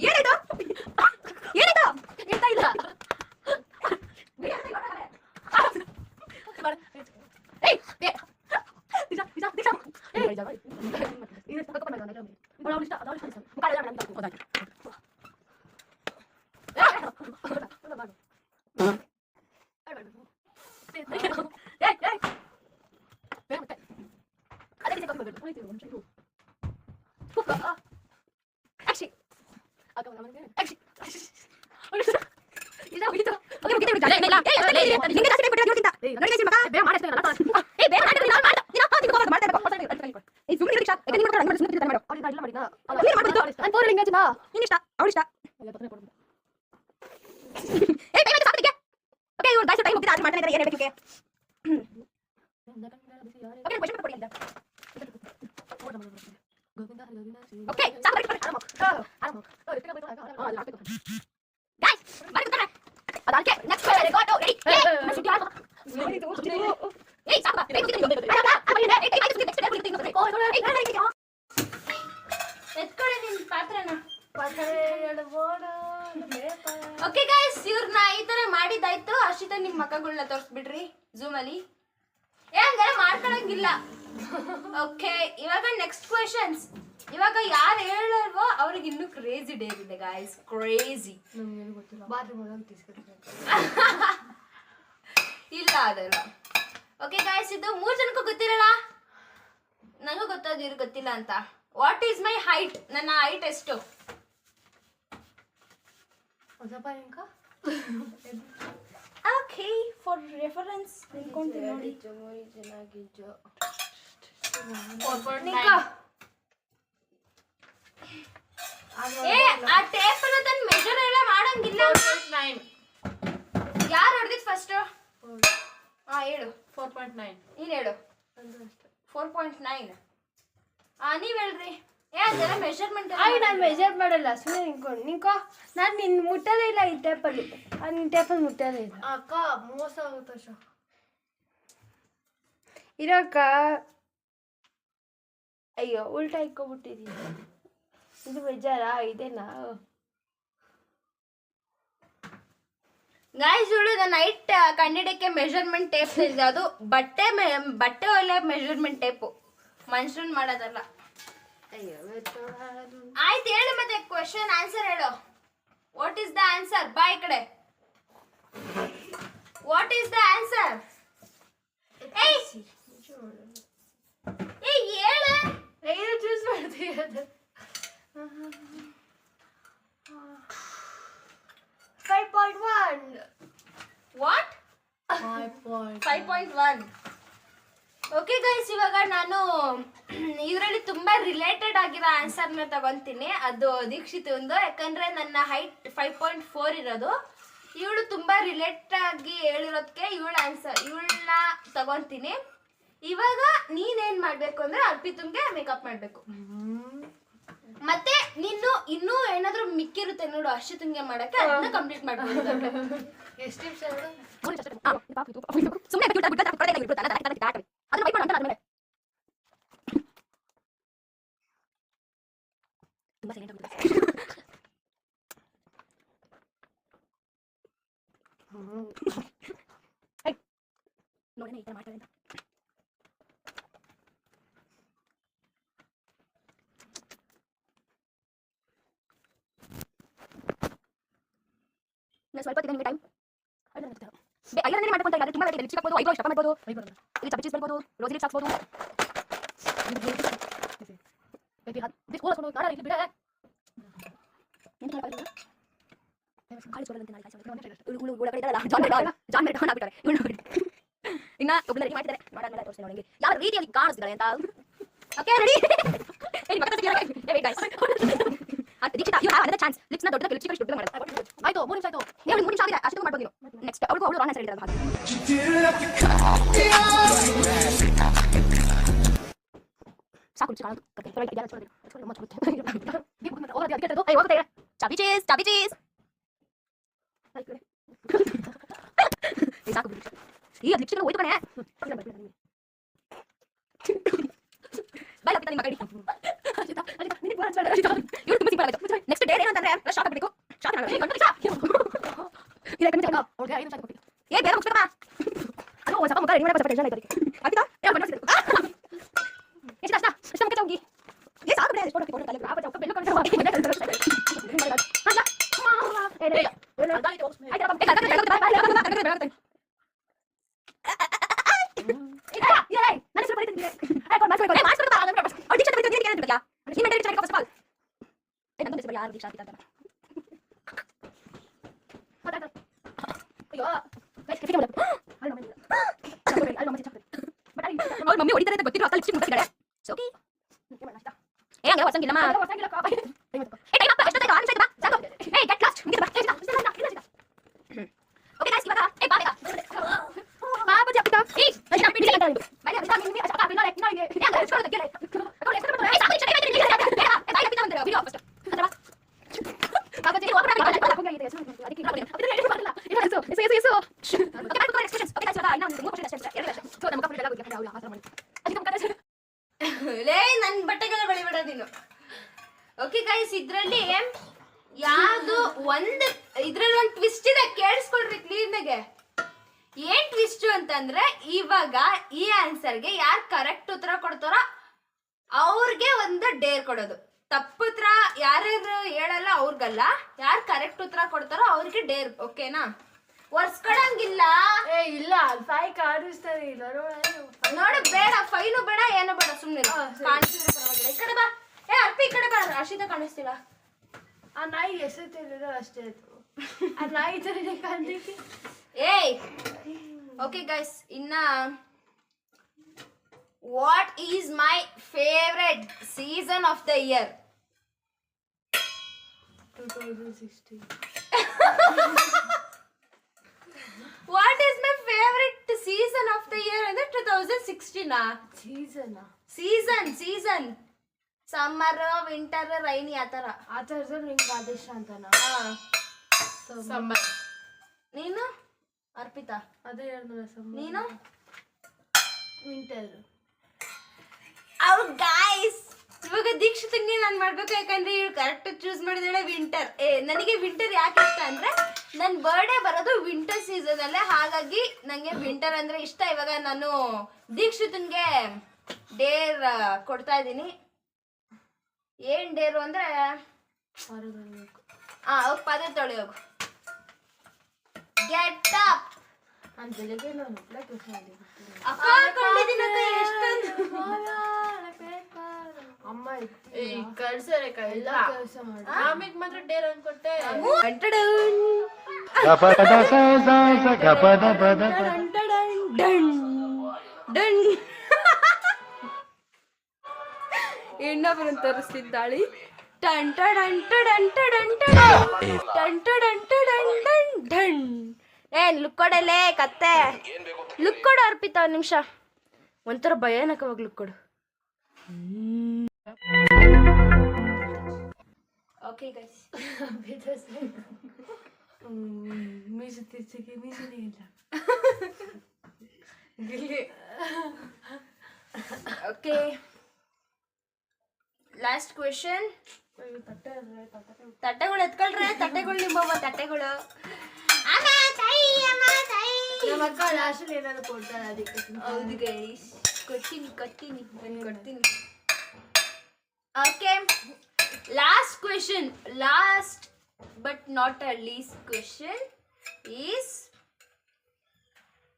ಏನಾಯ್ತು ಏನಾಯ್ತು ಹೇಳ್ತಾ ಇಲ್ಲ ಎತ್ಕೊಳ್ಳಿ ನಿಮ್ ಪಾತ್ರನ. ಓಕೆ ಗೈಸ್, ಇವ್ರನ್ನ ಈ ತರ ಮಾಡಿದ್ದಾಯ್ತು. ಅರ್ಷಿತಾ ನಿಮ್ ಮಕ್ಕಗಳನ್ನ ತೋರಿಸ್ಬಿಡ್ರಿ ಝೂಮ್ ಅಲ್ಲಿ. ಹಂಗೆಲ್ಲ ಮಾಡ್ಕೊಳಂಗಿಲ್ಲ. ಓಕೆ, ಇವಾಗ ನೆಕ್ಸ್ಟ್ ಕ್ವೆಶನ್ಸ್. ಇವಾಗ ಯಾರು ಹೇಳಲ್ವೋ ಅವ್ರಿಗೆ ಇನ್ನೂ ಕ್ರೇಜಿ ಡೇ ಇದೆ ಗೈಸ್, ಕ್ರೇಜಿ. ಇಲ್ಲ ಅದಲ್ಲ. ಓಕೆ ಗೈಸ್, ಇದು 3 ಜನಕ್ಕೂ ಗೊತ್ತಿರಲ್ಲ. ನನಗೂ ಗೊತ್ತಾದ ಇವ್ರಿಗೆ ಗೊತ್ತಿಲ್ಲ ಅಂತ. What is my height? ನನ್ನ ಹೈಟ್ ಎಷ್ಟು? ಓಕೆ, ಫಾರ್ ರೆಫರೆನ್ಸ್ ನಿಂತ್ಕೊಂತೀನಿ ನೋಡಿ. ಆ ಟೇಪ್ ಅನ್ನ ತಂದು ಮೆಜರ್ ಎಲ್ಲ ಮಾಡಂಗಿಲ್ಲ. 9. ಯಾರು ಹೊಡೆದಿದ್ದು ಫಸ್ಟ್? ಹೇಳು. 4.9. ನೀನು ಹೇಳು. 4.9. ನೀವ್ ಹೇಳ್ರಿ. ಅದೆಲ್ಲ ಮೆಷರ್ಮೆಂಟ್. ನಾನು ಮೆಜರ್ ಮಾಡಲ್ಲ, ಸುಮ್ಮನೆ ನಿಂಕೋ. ನಾನು ನಿನ್ ಮುಟ್ಟೋದೇ ಇಲ್ಲ ಈ ಟೇಪಲ್ಲಿ. ನಿನ್ ಟೇಪಲ್ಲಿ ಮುಟ್ಟೋದೇ ಇಲ್ಲ. ಅಕ್ಕ ಮೋಸ ಆಗುತ್ತೆ ಇರೋಕ್ಕ. ಅಯ್ಯೋ, ಉಲ್ಟಾ ಇಕ್ಕೊಬಿಟ್ಟಿದ್ದೀನಿ. ಇದು ಬೇಜಾರಾ? ಇದೇನಾ? ಗಾಯ್ಸ್, ಇವಳು ನನ್ನ ಹೈಟ್ ಕಂಡಿಡಕ್ಕೆ ಮೆಷರ್ಮೆಂಟ್ ಟೇಪ್ ಇದೆ. ಅದು ಬಟ್ಟೆ ಒಳ್ಳೆ ಮೆಷರ್ಮೆಂಟ್ ಟೇಪು, ಮನುಷ್ಯನ್ ಮಾಡೋದಲ್ಲ. ಆಯ್ತು, ಹೇಳು ಮತ್ತೆ ಕ್ವೆಶನ್ ಆನ್ಸರ್ ಹೇಳು. What is the answer? ಬಾ ಈ ಕಡೆ. What is the answer? ಏಯ್ ಹೇಳು. ಏನು ಚೂಸ್ ಮಾಡ್ತೀಯ? 5.1. ವಾಟ್? 5.1. ಓಕೆ ಗೈಸ್, ಇವಾಗ ನಾನು ಇದರಲ್ಲಿ ತುಂಬಾ ರಿಲೇಟೆಡ್ ಆಗಿರೋ ಆನ್ಸರ್ನ ತಗೊಂತೀನಿ. ಅದು ದೀಕ್ಷಿತ್ ಒಂದು, ಯಾಕಂದ್ರೆ ನನ್ನ ಹೈಟ್ 5.4 ಇರೋದು. ಇವಳು ತುಂಬಾ ರಿಲೇಟ್ ಆಗಿ ಹೇಳಿರೋದಕ್ಕೆ ಇವಳನ್ನ ತಗೊಂತೀನಿ. ಇವಾಗ ನೀನೇನ್ ಮಾಡ್ಬೇಕು ಅಂದ್ರೆ ಅರ್ಪಿತಂಗೆ ಮೇಕಪ್ ಮಾಡ್ಬೇಕು. ಮತ್ತೆ ನೀನು ಇನ್ನೂ ಏನಾದ್ರೂ ಮಿಕ್ಕಿರುತ್ತೆ ನೋಡು ಅರ್ಷಿತಂಗೆ ಮಾಡಕ್ಕೆ, ಅದನ್ನ ಕಂಪ್ಲೀಟ್ ಮಾಡ್ಬೋದು. ಎಷ್ಟು ನಿಮಿಷ ಹೇಳು? ಸ್ವಲ್ಪ ನಿಮಗೆ ಟೈಮ್ ಐದನೇ ಮಾಡ್ಕೊಂತ ಇಲ್ಲ. ತುಂಬಾ ಲಿಪ್ಸ್ಟಿಕ್ ಹಾಕ್ಬೋದು, ಐಬ್ರೋ ಸ್ಟಫ್ ಮಾಡ್ಬೋದು, ಇಲ್ಲಿ ಚಪ್ಪಚೀಸ್ ಬರ್ಬೋದು, ರೋಸಿ ಲಿಪ್ಸ್ ಹಾಕ್ಬೋದು. ಇನ್ನ ಒಬ್ಬರು ರೆಡಿ ಮಾಡಿದ್ದಾರೆ, ಮಾಡಾದ್ಮೇಲೆ ತೋರಿಸ್ತೀನಿ ನೋಡಿ ಯಾವ ರೀತಿಯಲ್ಲಿ ಕಾಣಿಸ್ತಿದ್ದಾರೆ ಅಂತ. Okay ready? Dikshita, you have another chance. ಲಿಪ್ಸ್ನ ದೊಡ್ಡದಾಗಿ ಲಿಪ್ಸ್ಟಿಕ್ ದೊಡ್ಡದಾಗಿ ಮಾಡೋದು. ಆಯ್ತು, 3 ನಿಮಿಷ ಆಯ್ತು. 3 ನಿಮಿಷ ಆಗಿದೆ, ಅಷ್ಟು ಮಾಡ್ಬೋದು ನೀನು. ನೆಕ್ಸ್ಟ್ ಅವಳು ರಾಂಗ್ ಆನ್ಸರ್ ಹೇಳಿದ್ರು. ಸಾಕು ಚಾಬಿ ಚೀಸ್ ಸಾಕು. ಈ ಲಿಪ್ಸ್ಟಿಕ್ ಹೋಯ್ತು ಕಣೆ. ನೆಕ್ಸ್ಟ್ ಡೇ ಏನಂತಂದ್ರೆ ಶಾಕ್ ಆಗ್ಬೇಕು. ಬೇರೆ ಮುಗಿಸ್ಬೇಕಮ್ಮ. ಅದು ಒಂದು ಸ್ವಲ್ಪ ಮುಖ ರೆಡಿ ಮಾಡಕ್ಕೆ ಸ್ವಲ್ಪ ಟೆನ್ಷನ್ ಆಯ್ತು. ಆಯ್ತಾ? ಎಷ್ಟು ಮುಖ ಹೋಗಿ ಸಾಕು ಬಿಡಿ. ಎಷ್ಟು ಕೊಡ್ತೀವಿ ಯಾರು ಅವ್ರ ಮಮ್ಮಿ ಹೊಡಿತಾರೆ ಅಂತ ಗೊತ್ತಿರೋ ಲಿಪ್ಸ್ಟಿಕ್ ಮುಟ್ಟಿದ್ದಾಳೆ ಸೋಕಿ ಏ ಹಂಗೆ ಹೊಸಂಗಿಲ್ಲಮ್ಮ ಓಕೆ ಗೈಸ್ ಇವಾಗ ಏ ಬಾ ಬಾ ಬಾ ಲೇ ನನ್ನ ಬಟ್ಟೆಗೆಲ್ಲ ಬಳಿಬೇಡ ನೀನು. ಓಕೆ ಗೈಸ್, ಇದ್ರಲ್ಲಿ ಯಾವುದು ಇದ್ರಲ್ಲಿ ಒಂದು ಟ್ವಿಸ್ಟ್ ಇದೆ, ಕೇಳಿಸ್ಕೊಳ್ರಿ ಕ್ಲೀನಾಗೆ. ಏನ್ ಟ್ವಿಸ್ಟ್ ಅಂತಂದ್ರೆ, ಇವಾಗ ಈ ಆನ್ಸರ್ಗೆ ಯಾರು ಕರೆಕ್ಟ್ ಉತ್ತರ ಕೊಡ್ತಾರೋ ಅವ್ರಿಗೆ ಒಂದು ಡೇರ್ ಕೊಡೋದು. ತಪ್ಪು ಉತ್ತರ ಯಾರ್ಯಾರು ಹೇಳಲ್ಲ ಅವ್ರಿಗಲ್ಲ, ಯಾರು ಕರೆಕ್ಟ್ ಉತ್ತರ ಕೊಡ್ತಾರೋ ಅವ್ರಿಗೆ ಡೇರ್. ಓಕೆನಾ? ಒರ್ಸ್ಕೊಳಂಗಿಲ್ಲ. ಏ ಇಲ್ಲ, 5 ಕಾಣಿಸ್ತಾರೆ ಇಲ್ಲ ನೋಡು, ಬೇಡ ಫೈನು ಬೇಡ ಏನು ಬೇಡ, ಸುಮ್ಮನೆ ಕಾಣಿಸಿದ್ರೆ ಪರವಾಗಿಲ್ಲ. ಈ ಕಡೆ ಬಾ. ಏ ಅರ್ಪಿ ಈ ಕಡೆ ಬಾ, ಅರ್ಷಿತಾ ಕಾಣಿಸ್ತಿಲ್ಲ. ಆ ನಾಯಿ ಎಷ್ಟೊತ್ತಿರೋ ಅಷ್ಟೇ ಆಯ್ತು. ಆ ನಾಯಿ ತರ ಕಾಣ್ತೈತಿ. ಏಯ್ ಓಕೆ ಗೈಸ್, ಇನ್ನ what is my favourite season of the year? 2016. What is my favourite season of the year ಅಂದ್ರೆ 2016 ಸೀಸನ್ ಸಮ್ಮರ್, ವಿಂಟರ್, ರೈನಿ ಆ ಥರದಲ್ಲಿ ನಿಂಗೆ ಆದೇಶ ಅಂತನಾ? ಸಮ್ಮರ್. ನೀನು ಅರ್ಪಿತಾ? ಅದೇ ಹೇಳಿದ್ನಲ್ಲ ಸಮ್ಮರ್. ನೀನು ವಿಂಟರ್. ಅವ್ರು ಗಾಯ್ಸ್ ಇವಾಗ ದೀಕ್ಷಿತಂಗೆ ನಾನು ಮಾಡ್ಬೇಕು, ಯಾಕಂದ್ರೆ ಇವಳು ಕರೆಕ್ಟ್ ಚೂಸ್ ಮಾಡಿದಾಳೆ ವಿಂಟರ್. ನನಗೆ ವಿಂಟರ್ ಯಾಕೆ ಇಷ್ಟ ಅಂದ್ರೆ ನನ್ನ ಬರ್ಡೇ ಬರೋದು ವಿಂಟರ್ ಸೀಸನ್ ಅಲ್ಲೇ, ಹಾಗಾಗಿ ನಂಗೆ ವಿಂಟರ್ ಅಂದ್ರೆ ಇಷ್ಟ. ಇವಾಗ ನಾನು ದೀಕ್ಷಿತನ್ಗೆ ಡೇರ್ ಕೊಡ್ತಾ ಇದ್ದೀನಿ. ಏನ್ ಡೇರು ಅಂದ್ರೆ ಹೋಗಿ ಪದ ತೊಳಿ ಹೋಗು. Get up. ನಾನು ಬೆಳಿಗ್ಗೆ ನಾನು ಒಬ್ಬಳೆ ಕೆಲಸ ಮಾಡಿದ್ದೀನಿ. ಅಮ್ಮ ಕಳ್ಸರೆ ಎಲ್ಲ ಕೆಲಸ ಮಾಡಿ ಆಮೇಲೆ ಮಾತ್ರ ಡೇರ್ ಅನ್ಕೊಟ್ಟೆ. ಇನ್ನೊಬ್ಬರನ್ನು ತರಿಸ್ತಿದ್ದಾಳಿ. ಏನ್ ಲುಕ್ ಕೊಡಲೇ ಕತ್ತೆ, ಲುಕ್ ಕೊಡು ಅರ್ಪಿತಾ. ಒಂದು ನಿಮಿಷ, ಒಂಥರ ಭಯಾನಕವಾಗಿ ಲುಕ್ ಕೊಡು. ಓಕೆ ಗೈಸ್, ಮೀಸು ತಿರ್ಸಿಗೆ ಮೀಸನೇ ಇಲ್ಲ. Okay last question. ತಟ್ಟೆಗಳು ಎತ್ಕೊಳ್ರೆ, ತಟ್ಟೆಗಳು ನಿಮ್ಮವ್ವ ತಟ್ಟೆಗಳು. ನಮ್ಮ ಅಕ್ಕ ಲಾಸ್ಟಲ್ಲಿ ಏನಾದ್ರು ಕೊಡ್ತಾರೆ ಅದಕ್ಕೆ. ಹೌದು ಗೈಸ್, ಕೊಡ್ತೀನಿ. Okay last question, last but not a least question is,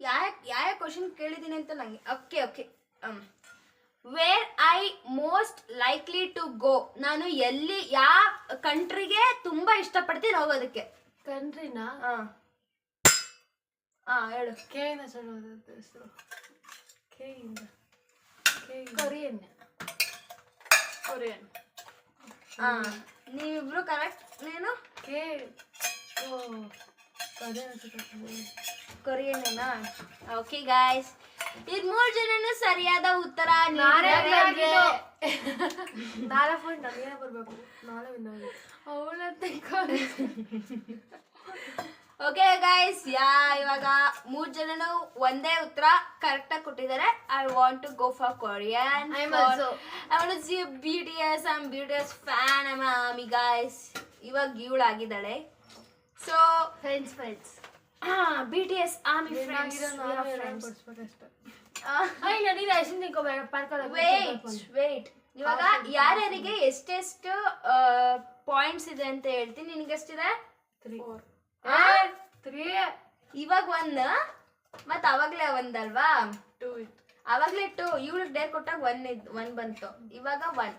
ಯಾವ ಕ್ವೆಶನ್ ಕೇಳಿದ್ದೀನಿ ಅಂತ ನಂಗೆ. Okay where I most likely to go. ನಾನು ಎಲ್ಲಿ, ಯಾವ ಕಂಟ್ರಿಗೆ ತುಂಬಾ ಇಷ್ಟಪಡ್ತೀನಿ ಹೋಗೋದಕ್ಕೆ. ಕಂಟ್ರಿನಾ? ಹೇಳು. ಕೇನ ಸಡೋದು ಹೆಸರು. ಕೇಯಿಂದ ಕೊರಿಯನ್. ನೀವಿಬ್ರು ಕರೆಕ್ಟ್. ನೀನು ಕೆ ಕೊರಿಯನ್ನೇನಾ? ಓಕೆ ಗಾಯ್ಸ್, ಇದು 3 ಜನನು ಸರಿಯಾದ ಉತ್ತರ. ನಾಳೆ ಫೋನ್ ನನಗೇನೆ ಬರ್ಬೇಕು, ನಾಳೆ ವಿನ್ ಅವಳಂತ. ಓಕೆ ಗೈಸ್, ಇವಾಗ 3 ಜನನು ಒಂದೇ ಉತ್ತರ ಕರೆಕ್ಟ್ ಆಗಿ ಕೊಟ್ಟಿದ್ದಾರೆ. I want to go for Korean. I want to see BTS. I am BTS fan. I am army guys. ಇವಾಗ ಇವಳಾಗಿದ್ದಾಳೆ. So friends BTS army friends. Wait, ಇವಾಗ ಯಾರ್ಯಾರಿಗೆ ಎಷ್ಟೆಷ್ಟು ಪಾಯಿಂಟ್ಸ್ ಇದೆ ಅಂತ ಹೇಳ್ತೀನಿ. ನಿನ್ಗೆ ಎಷ್ಟಿದೆ? 3. ಇವಾಗ 1 ಮತ್ತ ಅವಾಗ್ಲೇ ಒಂದಲ್ವಾ? 2 ಇತ್ತು. ಅವಾಗ್ಲೇ 2. ಇವಳಿಗೆ ಡೇರ್ ಕೊಟ್ಟಾಗ 1 ಬಂತು. ಇವಾಗ 1.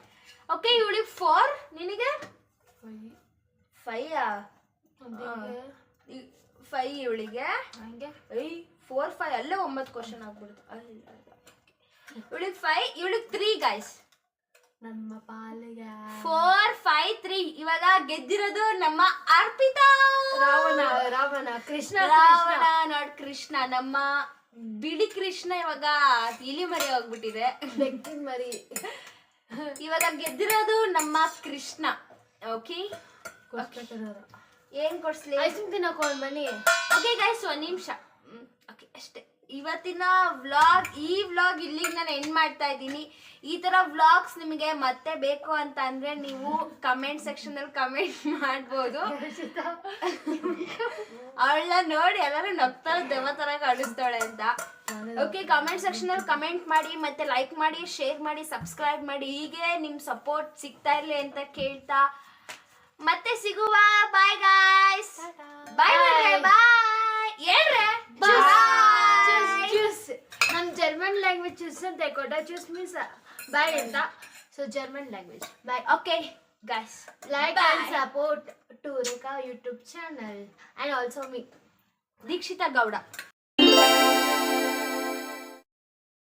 ಓಕೆ, ಇವಳಿಗೆ 4, ನಿನಗೆ 5. 5 ಇವಳಿಗೆ. ಹಂಗೆ 4 5 ಅಲ್ಲೇ 9 ಕ್ವಶನ್ ಆಗ್ಬಿಡ್ತು. ಇವಳಿಗೆ 5 ಇವಳಿಗೆ 3 ಗೈಸ್. ನಮ್ಮ ಪಾಲಿಗೆ 4 5 3. ಇವಾಗ ಗೆದ್ದಿರೋದು ನಮ್ಮ ಅರ್ಪಿತಾ. ರಾವಣ ಕೃಷ್ಣ ರಾವಣ ನೋಡ್ ಕೃಷ್ಣ, ನಮ್ಮ ಬಿಳಿ ಕೃಷ್ಣ ಇವಾಗ ಇಲಿ ಮರಿ ಹೋಗ್ಬಿಟ್ಟಿದೆ. ಬೆಕ್ಕಿನ ಮರಿ. ಇವಾಗ ಗೆದ್ದಿರೋದು ನಮ್ಮ ಕೃಷ್ಣ. ಓಕೆ, ಏನ್ ಕೊಡ್ಸ್ಲಿ? ಐಸ್ ಕ್ರೀಮ್ ತಿನ್ನೋಕೊಂಡ್ ಬನ್ನಿ. ಓಕೆ ಗೈಸ್, 1 ನಿಮಿಷ. ಓಕೆ ಅಷ್ಟೇ. ಇವತ್ತಿನ ವ್ಲಾಗ್, ಈ ವ್ಲಾಗ್ ಇಲ್ಲಿಗೆ ನಾನು ಎಂಡ್ ಮಾಡ್ತಾ ಇದ್ದೀನಿ. ಈ ತರ ವ್ಲಾಗ್ಸ್ ನಿಮಗೆ ಮತ್ತೆ ಬೇಕು ಅಂತ ಅಂದ್ರೆ ನೀವು ಕಮೆಂಟ್ ಸೆಕ್ಷನ್ ಅಲ್ಲಿ ಕಮೆಂಟ್ ಮಾಡ್ಬೋದು. ಅವಳನ್ನ ನೋಡಿ ಎಲ್ಲರೂ ನಗ್ತಾರೆ, ದೆವ್ವ ತರ ಕಾಣಿಸ್ತಾಳೆ ಅಂತ. ಓಕೆ, ಕಮೆಂಟ್ ಸೆಕ್ಷನ್ ಅಲ್ಲಿ ಕಮೆಂಟ್ ಮಾಡಿ, ಮತ್ತೆ ಲೈಕ್ ಮಾಡಿ, ಶೇರ್ ಮಾಡಿ, ಸಬ್ಸ್ಕ್ರೈಬ್ ಮಾಡಿ. ಹೀಗೆ ನಿಮ್ ಸಪೋರ್ಟ್ ಸಿಗ್ತಾ ಇರ್ಲಿ ಅಂತ ಕೇಳ್ತಾ ಮತ್ತೆ ಸಿಗುವ. Bye guys. ಬಾಯ್ ಬಾಯ್. ಹೇಳ್ರೆ ನಮ್ ಜರ್ಮನ್ ಲ್ಯಾಂಗ್ವೇಜ್ ಚೂಸ್ ಅಂತ ಕೊಟ್ಟ. ಚೂಸ್ ಮೀನ್ಸ್ ಬಾಯ್ ಅಂತ. So German language boy. Okay guys, like and support to Rekha YouTube channel and also me, Deekshita Gowda.